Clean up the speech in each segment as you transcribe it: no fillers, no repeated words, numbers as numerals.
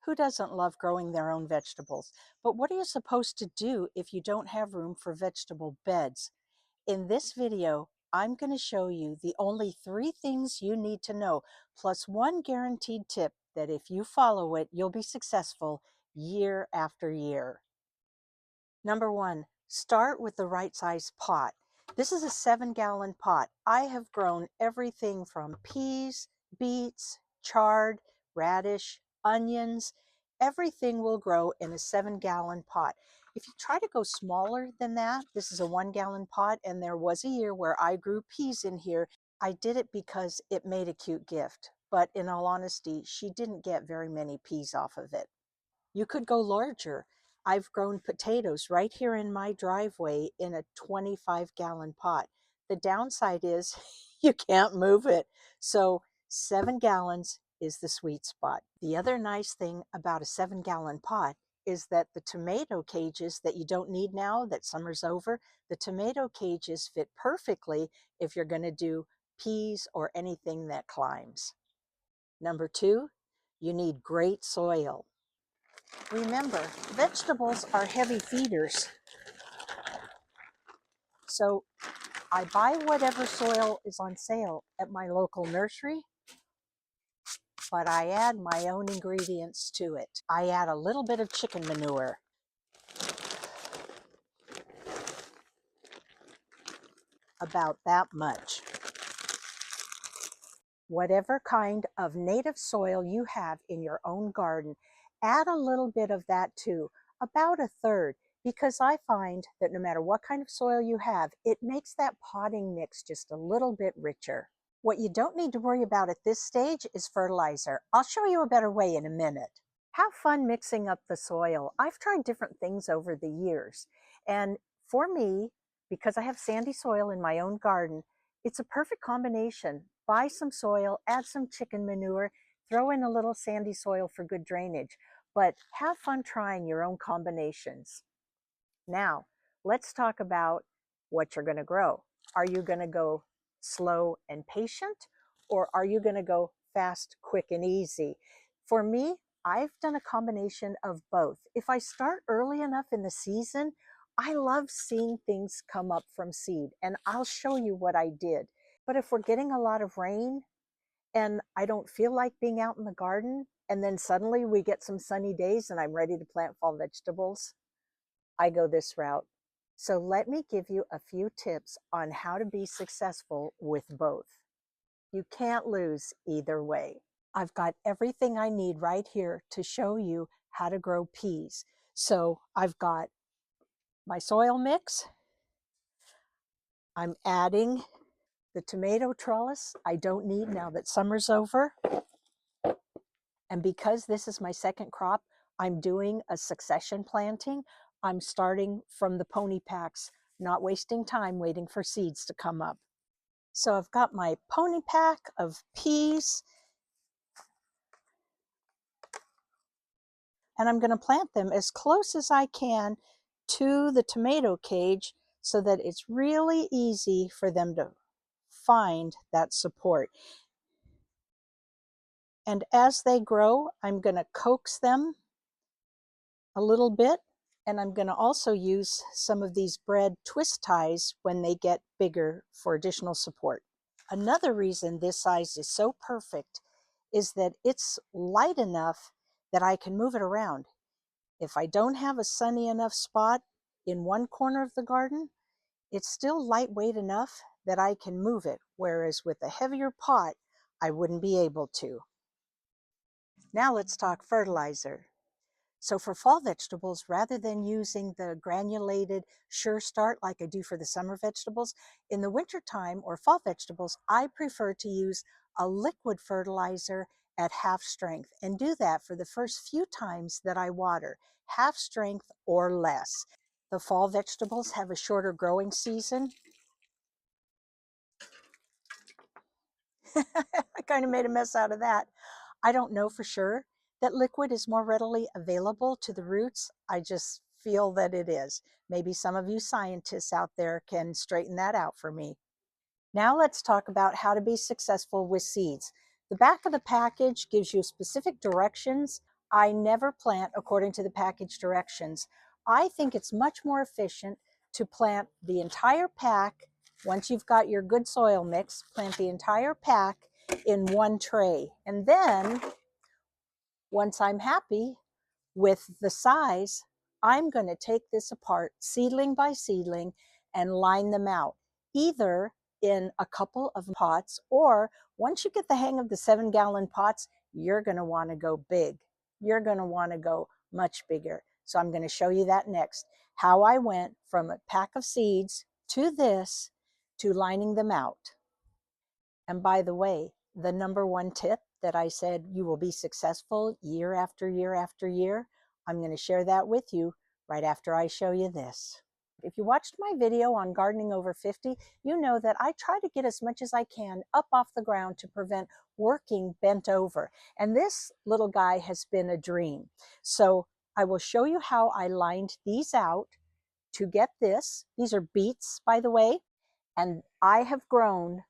Who doesn't love growing their own vegetables? But what are you supposed to do if you don't have room for vegetable beds? In this video, I'm going to show you the only 3 things you need to know, plus one guaranteed tip that if you follow it, you'll be successful year after year. Number 1, start with the right size pot. This is a 7-gallon pot. I have grown everything from peas, beets, chard, radish, onions. Everything will grow in a 7-gallon pot. If you try to go smaller than that, this is a 1-gallon pot, and there was a year where I grew peas in here. I did it because it made a cute gift, but in all honesty, she didn't get very many peas off of it. You could go larger. I've grown potatoes right here in my driveway in a 25-gallon pot. The downside is you can't move it. So 7 gallons is the sweet spot. The other nice thing about a 7-gallon pot is that the tomato cages that you don't need now that summer's over, the tomato cages fit perfectly if you're going to do peas or anything that climbs. Number 2, you need great soil. Remember, vegetables are heavy feeders. So I buy whatever soil is on sale at my local nursery, but I add my own ingredients to it. I add a little bit of chicken manure, about that much. Whatever kind of native soil you have in your own garden, add a little bit of that too, about a third, because I find that no matter what kind of soil you have, it makes that potting mix just a little bit richer. What you don't need to worry about at this stage is fertilizer. I'll show you a better way in a minute. Have fun mixing up the soil. I've tried different things over the years, and for me, because I have sandy soil in my own garden, it's a perfect combination. Buy some soil, add some chicken manure, throw in a little sandy soil for good drainage, but have fun trying your own combinations. Now, let's talk about what you're going to grow. Are you going to go slow and patient, or are you going to go fast, quick, and easy? For me, I've done a combination of both. If I start early enough in the season, I love seeing things come up from seed, and I'll show you what I did. But if we're getting a lot of rain and I don't feel like being out in the garden, and then suddenly we get some sunny days and I'm ready to plant fall vegetables, I go this route. So let me give you a few tips on how to be successful with both. You can't lose either way. I've got everything I need right here to show you how to grow peas. So I've got my soil mix. I'm adding the tomato trellis I don't need now that summer's over. And because this is my second crop, I'm doing a succession planting. I'm starting from the pony packs, not wasting time waiting for seeds to come up. So I've got my pony pack of peas, and I'm going to plant them as close as I can to the tomato cage so that it's really easy for them to find that support. And as they grow, I'm going to coax them a little bit, and I'm going to also use some of these bread twist ties when they get bigger for additional support. Another reason this size is so perfect is that it's light enough that I can move it around. If I don't have a sunny enough spot in one corner of the garden, it's still lightweight enough that I can move it, whereas with a heavier pot, I wouldn't be able to. Now let's talk fertilizer. So for fall vegetables, rather than using the granulated Sure Start like I do for the summer vegetables, in the wintertime or fall vegetables, I prefer to use a liquid fertilizer at half strength, and do that for the first few times that I water, half strength or less. The fall vegetables have a shorter growing season. I kind of made a mess out of that. I don't know for sure that liquid is more readily available to the roots. I just feel that it is. Maybe some of you scientists out there can straighten that out for me. Now let's talk about how to be successful with seeds. The back of the package gives you specific directions I never plant according to the package directions. I think it's much more efficient to plant the entire pack. Once you've got your good soil mix, plant the entire pack in one tray. And then once I'm happy with the size, I'm going to take this apart seedling by seedling and line them out, either in a couple of pots, or once you get the hang of the 7-gallon pots, you're going to want to go big. You're going to want to go much bigger. So I'm going to show you that next, how I went from a pack of seeds to this to lining them out. And by the way, the number one tip that I said you will be successful year after year after year, I'm going to share that with you right after I show you this. If you watched my video on gardening over 50, you know that I try to get as much as I can up off the ground to prevent working bent over. And this little guy has been a dream. So I will show you how I lined these out to get this. These are beets, by the way, and I have grown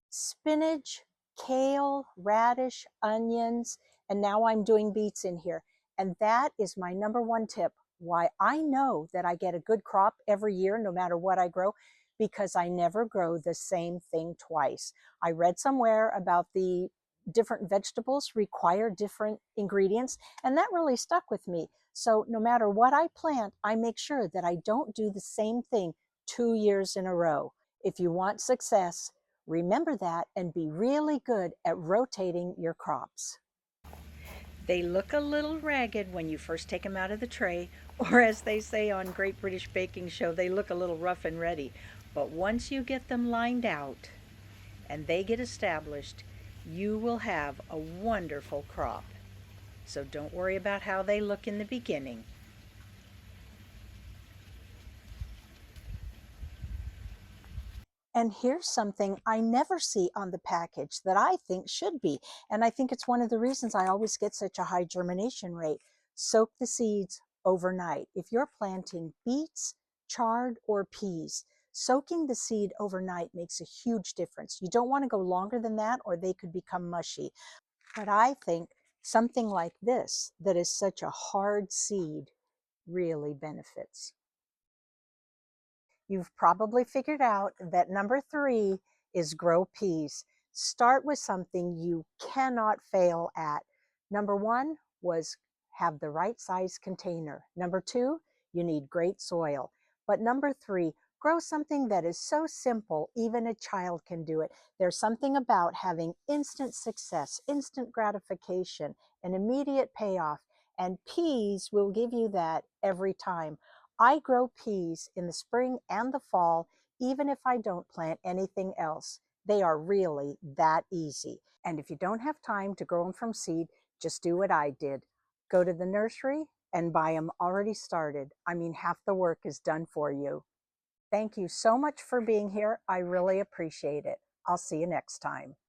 spinach, kale, radish, onions, and now I'm doing beets in here. And that is my number one tip, why I know that I get a good crop every year, no matter what I grow, because I never grow the same thing twice. I read somewhere about the different vegetables require different ingredients, and that really stuck with me. So no matter what I plant, I make sure that I don't do the same thing 2 years in a row. If you want success, remember that and be really good at rotating your crops. They look a little ragged when you first take them out of the tray, or as they say on Great British Baking Show, they look a little rough and ready. But once you get them lined out and they get established, you will have a wonderful crop. So don't worry about how they look in the beginning. And here's something I never see on the package that I think should be. And I think it's one of the reasons I always get such a high germination rate. Soak the seeds overnight. If you're planting beets, chard, or peas, soaking the seed overnight makes a huge difference. You don't want to go longer than that or they could become mushy. But I think something like this, that is such a hard seed, really benefits. You've probably figured out that number 3 is grow peas. Start with something you cannot fail at. Number 1 was have the right size container. Number 2, you need great soil. But number 3, grow something that is so simple, even a child can do it. There's something about having instant success, instant gratification, an immediate payoff, and peas will give you that every time. I grow peas in the spring and the fall, even if I don't plant anything else. They are really that easy. And if you don't have time to grow them from seed, just do what I did. Go to the nursery and buy them already started. I mean, half the work is done for you. Thank you so much for being here. I really appreciate it. I'll see you next time.